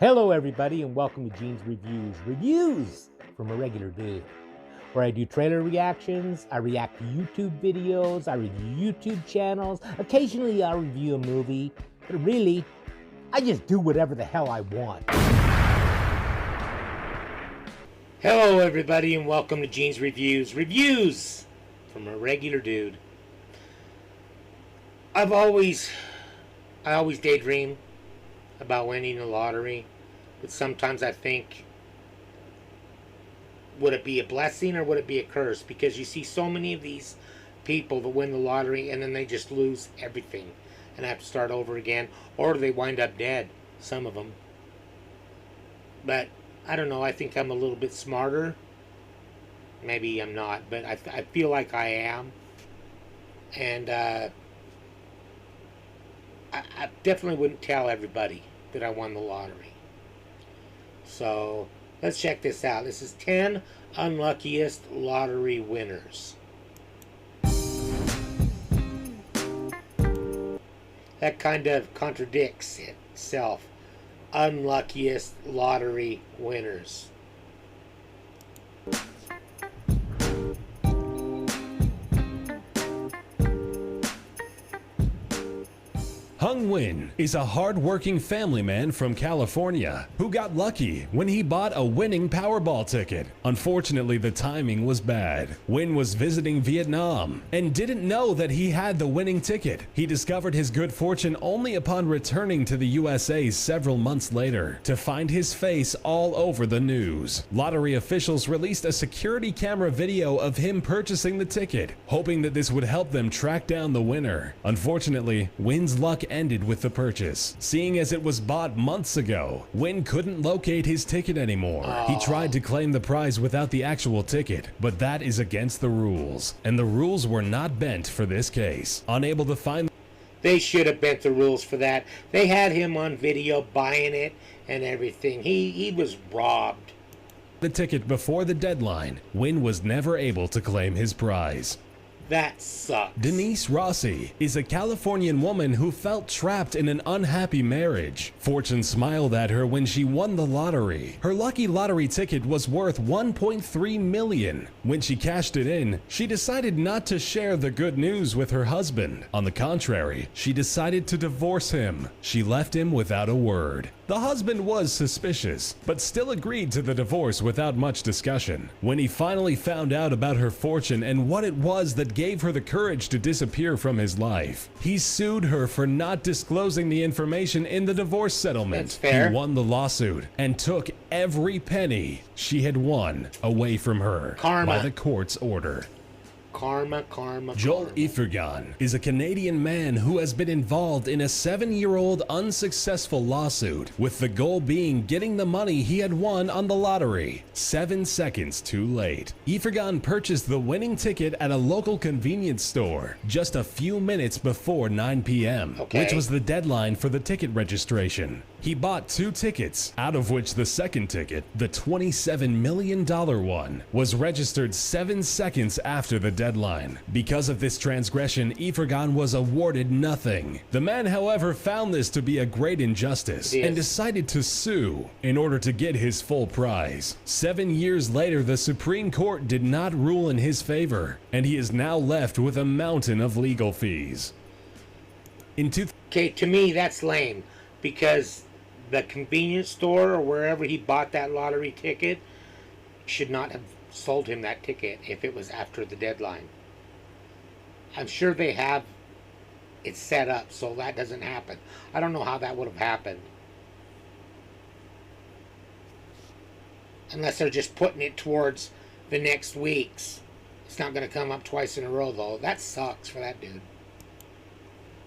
Hello everybody and welcome to Gene's Reviews from a regular dude, where I do trailer reactions, I react to YouTube videos, I review YouTube channels, occasionally I'll review a movie, but really, I just do whatever the hell I want. Hello everybody and welcome to Gene's Reviews from a regular dude. I always daydream about winning the lottery, but sometimes I think, would it be a blessing or would it be a curse? Because you see so many of these people that win the lottery and then they just lose everything and have to start over again, or they wind up dead, some of them. But I don't know, I think I'm a little bit smarter. Maybe I'm not, but I feel like I am. And I definitely wouldn't tell everybody that I won the lottery. So let's check this out. This is 10 unluckiest lottery winners. That kind of contradicts itself. Unluckiest lottery winners. Hung Nguyen is a hard-working family man from California who got lucky when he bought a winning Powerball ticket. Unfortunately, the timing was bad. Nguyen was visiting Vietnam and didn't know that he had the winning ticket. He discovered his good fortune only upon returning to the USA several months later to find his face all over the news. Lottery officials released a security camera video of him purchasing the ticket, hoping that this would help them track down the winner. Unfortunately, Nguyen's luck ended with the purchase. Seeing as it was bought months ago, Nguyen couldn't locate his ticket anymore. He tried to claim the prize without the actual ticket, but that is against the rules, and the rules were not bent for this case. Unable to find They should have bent the rules for that. They had him on video buying it and everything. He was robbed. The ticket before the deadline, Nguyen was never able to claim his prize. That sucks. Denise Rossi is a Californian woman who felt trapped in an unhappy marriage. Fortune smiled at her when she won the lottery. Her lucky lottery ticket was worth $1.3 million. When she cashed it in, she decided not to share the good news with her husband. On the contrary, she decided to divorce him. She left him without a word. The husband was suspicious, but still agreed to the divorce without much discussion. When he finally found out about her fortune and what it was that gave her the courage to disappear from his life, he sued her for not disclosing the information in the divorce settlement. That's fair. He won the lawsuit and took every penny she had won away from her by the court's order. Karma. Joel Ifirgan is a Canadian man who has been involved in a 7-year-old unsuccessful lawsuit, with the goal being getting the money he had won on the lottery 7 seconds too late. Ifirgan purchased the winning ticket at a local convenience store just a few minutes before 9 p.m., which was the deadline for the ticket registration. He bought 2 tickets, out of which the second ticket, the $27 million one, was registered 7 seconds after the deadline. Because of this transgression, Ifirgan was awarded nothing. The man, however, found this to be a great injustice and decided to sue in order to get his full prize. 7 years later, the Supreme Court did not rule in his favor, and he is now left with a mountain of legal fees. Okay, to me that's lame, because the convenience store or wherever he bought that lottery ticket should not have sold him that ticket if it was after the deadline. I'm sure they have it set up so that doesn't happen. I don't know how that would have happened. Unless they're just putting it towards the next week's. It's not going to come up twice in a row though. That sucks for that dude.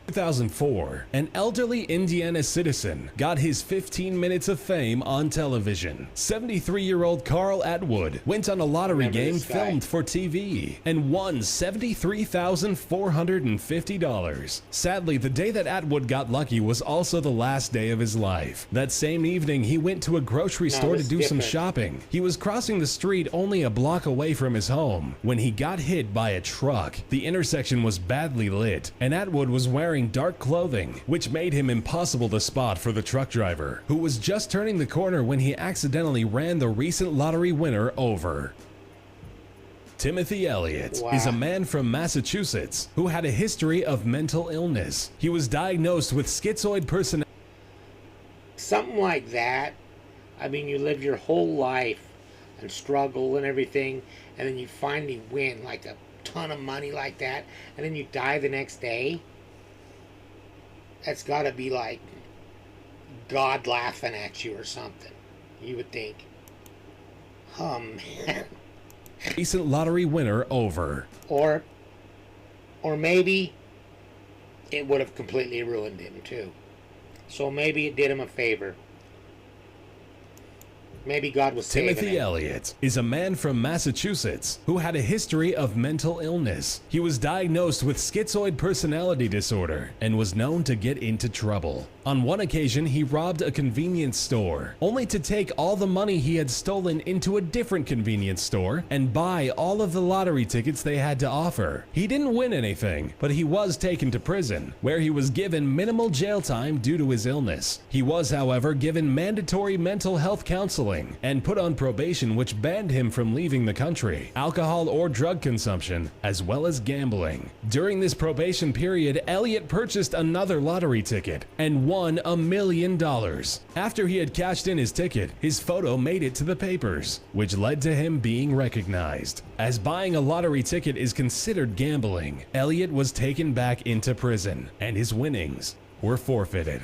2004, an elderly Indiana citizen got his 15 minutes of fame on television. 73-year-old Carl Atwood went on a lottery game filmed for TV and won $73,450. Sadly, the day that Atwood got lucky was also the last day of his life. That same evening, he went to a grocery store to do some shopping. He was crossing the street only a block away from his home when he got hit by a truck. The intersection was badly lit, and Atwood was wearing wearing dark clothing, which made him impossible to spot for the truck driver, who was just turning the corner when he accidentally ran the recent lottery winner over. Timothy Elliot is a man from Massachusetts who had a history of mental illness. He was diagnosed with schizoid personality. Something like that. I mean, you live your whole life and struggle and everything, and then you finally win like a ton of money like that, and then you die the next day. That's got to be like God laughing at you or something, you would think. Oh, man. Recent lottery winner over. Or maybe it would have completely ruined him too. So maybe it did him a favor. Maybe God was saving Timothy him. Elliot is a man from Massachusetts who had a history of mental illness. He was diagnosed with schizoid personality disorder and was known to get into trouble. On one occasion, he robbed a convenience store, only to take all the money he had stolen into a different convenience store and buy all of the lottery tickets they had to offer. He didn't win anything, but he was taken to prison, where he was given minimal jail time due to his illness. He was, however, given mandatory mental health counseling and put on probation, which banned him from leaving the country, alcohol or drug consumption, as well as gambling. During this probation period, Elliot purchased another lottery ticket and won $1 million. After he had cashed in his ticket, his photo made it to the papers, which led to him being recognized. As buying a lottery ticket is considered gambling, Elliot was taken back into prison, and his winnings were forfeited.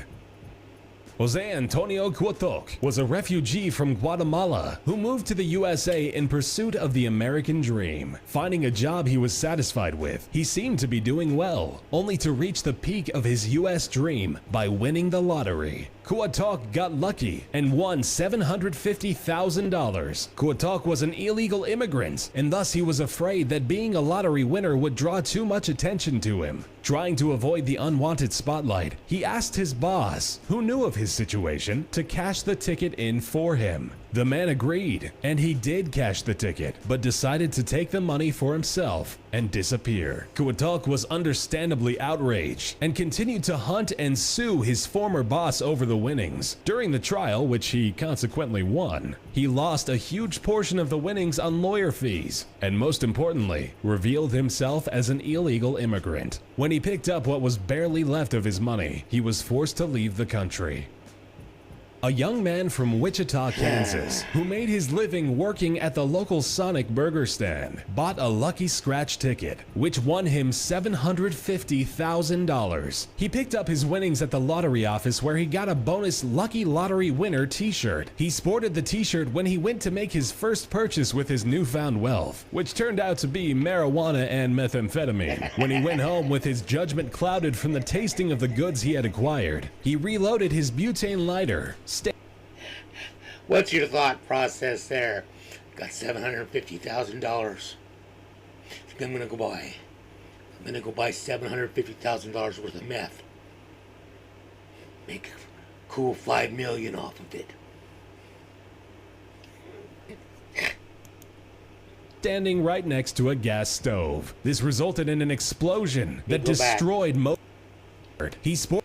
Jose Antonio Guotok was a refugee from Guatemala who moved to the USA in pursuit of the American dream. Finding a job he was satisfied with, he seemed to be doing well, only to reach the peak of his US dream by winning the lottery. Guotok got lucky and won $750,000. Guotok was an illegal immigrant, and thus he was afraid that being a lottery winner would draw too much attention to him. Trying to avoid the unwanted spotlight, he asked his boss, who knew of his situation, to cash the ticket in for him. The man agreed, and he did cash the ticket, but decided to take the money for himself and disappear. Guotok was understandably outraged and continued to hunt and sue his former boss over the winnings. During the trial, which he consequently won, he lost a huge portion of the winnings on lawyer fees, and most importantly, revealed himself as an illegal immigrant. When he picked up what was barely left of his money, he was forced to leave the country. A young man from Wichita, Kansas, who made his living working at the local Sonic burger stand, bought a lucky scratch ticket, which won him $750,000. He picked up his winnings at the lottery office, where he got a bonus Lucky Lottery Winner t-shirt. He sported the t-shirt when he went to make his first purchase with his newfound wealth, which turned out to be marijuana and methamphetamine. When he went home with his judgment clouded from the tasting of the goods he had acquired, he reloaded his butane lighter. What's your thought process there? Got $750,000. I'm gonna go buy $750,000 worth of meth. Make a cool $5 million off of it. Standing right next to a gas stove. This resulted in an explosion that destroyed most. He sported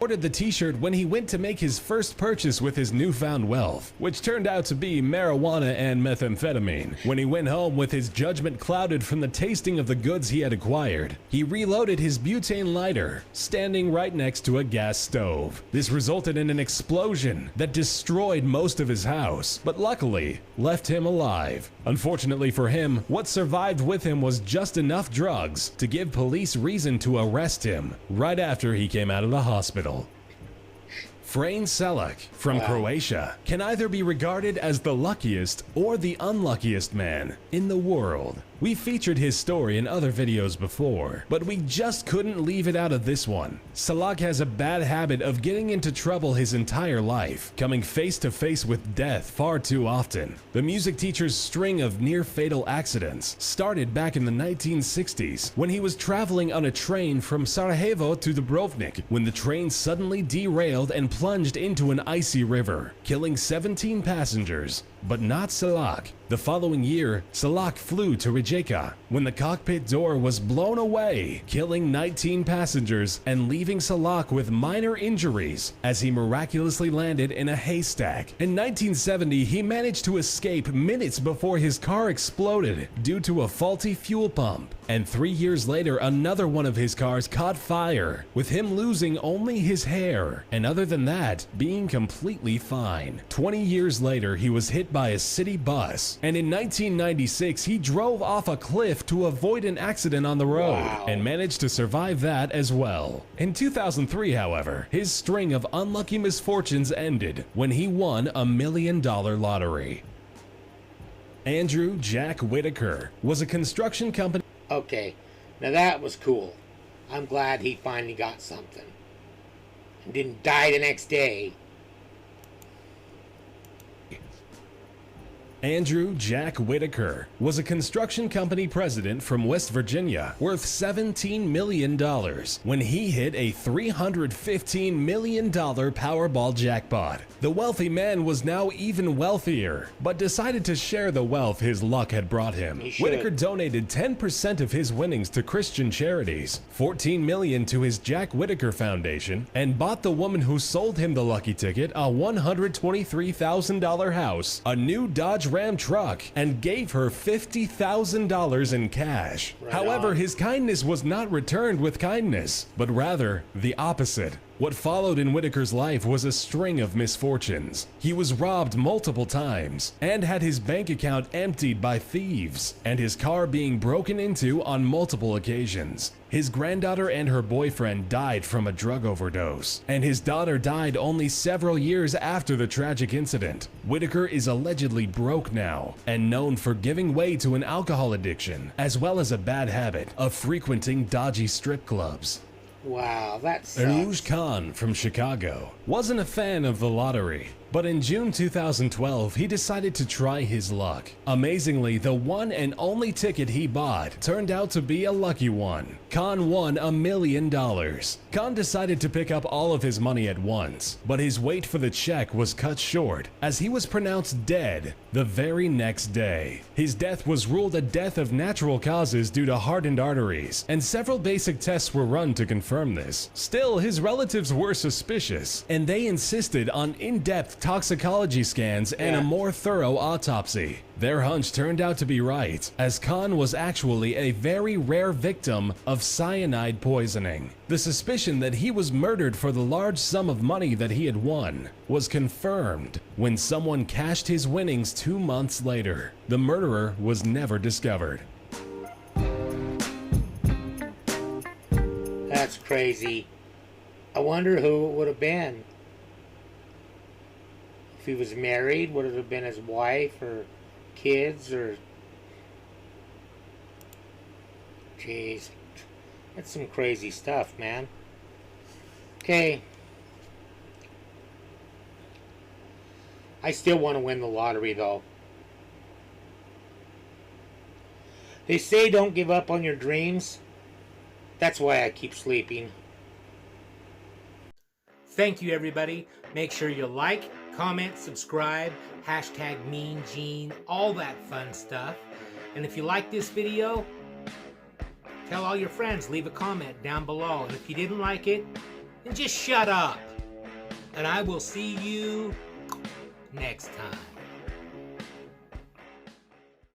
the t-shirt when he went to make his first purchase with his newfound wealth, which turned out to be marijuana and methamphetamine. When he went home with his judgment clouded from the tasting of the goods he had acquired, he reloaded his butane lighter, standing right next to a gas stove. This resulted in an explosion that destroyed most of his house, but luckily left him alive. Unfortunately for him, what survived with him was just enough drugs to give police reason to arrest him right after he came out of the hospital. Frane Selak from Croatia can either be regarded as the luckiest or the unluckiest man in the world. We featured his story in other videos before, but we just couldn't leave it out of this one. Selak has a bad habit of getting into trouble his entire life, coming face to face with death far too often. The music teacher's string of near-fatal accidents started back in the 1960s when he was traveling on a train from Sarajevo to Dubrovnik when the train suddenly derailed and plunged into an icy river, killing 17 passengers But not Salak. The following year, Salak flew to Rijeka when the cockpit door was blown away, killing 19 passengers and leaving Salak with minor injuries as he miraculously landed in a haystack. In 1970, he managed to escape minutes before his car exploded due to a faulty fuel pump. And 3 years later, another one of his cars caught fire, with him losing only his hair, and other than that, being completely fine. 20 years later, he was hit by a city bus, and in 1996, he drove off a cliff to avoid an accident on the road, and managed to survive that as well. In 2003, however, his string of unlucky misfortunes ended when he won a $1 million lottery. Andrew Jack Whitaker was a construction company. Okay, now that was cool. I'm glad he finally got something and didn't die the next day. Andrew Jack Whitaker was a construction company president from West Virginia worth $17 million when he hit a $315 million Powerball jackpot. The wealthy man was now even wealthier, but decided to share the wealth his luck had brought him. Whitaker donated 10% of his winnings to Christian charities, $14 million to his Jack Whitaker Foundation, and bought the woman who sold him the lucky ticket a $123,000 house, a new Dodge Ram truck, and gave her $50,000 in cash. However, his kindness was not returned with kindness, but rather the opposite. What followed in Whitaker's life was a string of misfortunes. He was robbed multiple times and had his bank account emptied by thieves, and his car being broken into on multiple occasions. His granddaughter and her boyfriend died from a drug overdose, and his daughter died only several years after the tragic incident. Whitaker is allegedly broke now and known for giving way to an alcohol addiction, as well as a bad habit of frequenting dodgy strip clubs. Wow, that sucks. Aruj Khan from Chicago wasn't a fan of the lottery, but in June 2012, he decided to try his luck. Amazingly, the one and only ticket he bought turned out to be a lucky one. Khan won $1 million. Khan decided to pick up all of his money at once, but his wait for the check was cut short as he was pronounced dead the very next day. His death was ruled a death of natural causes due to hardened arteries, and several basic tests were run to confirm this. Still, his relatives were suspicious, and they insisted on in-depth toxicology scans and a more thorough autopsy. Their hunch turned out to be right, as Khan was actually a very rare victim of cyanide poisoning. The suspicion that he was murdered for the large sum of money that he had won was confirmed when someone cashed his winnings 2 months later. The murderer was never discovered. That's crazy. I wonder who it would have been. If he was married, would it have been his wife or kids or... Jeez. That's some crazy stuff, man. Okay. I still want to win the lottery, though. They say don't give up on your dreams. That's why I keep sleeping. Thank you, everybody. Make sure you like, comment, subscribe, hashtag Mean Gene, all that fun stuff. And if you like this video, tell all your friends, leave a comment down below. And if you didn't like it, then just shut up. And I will see you next time.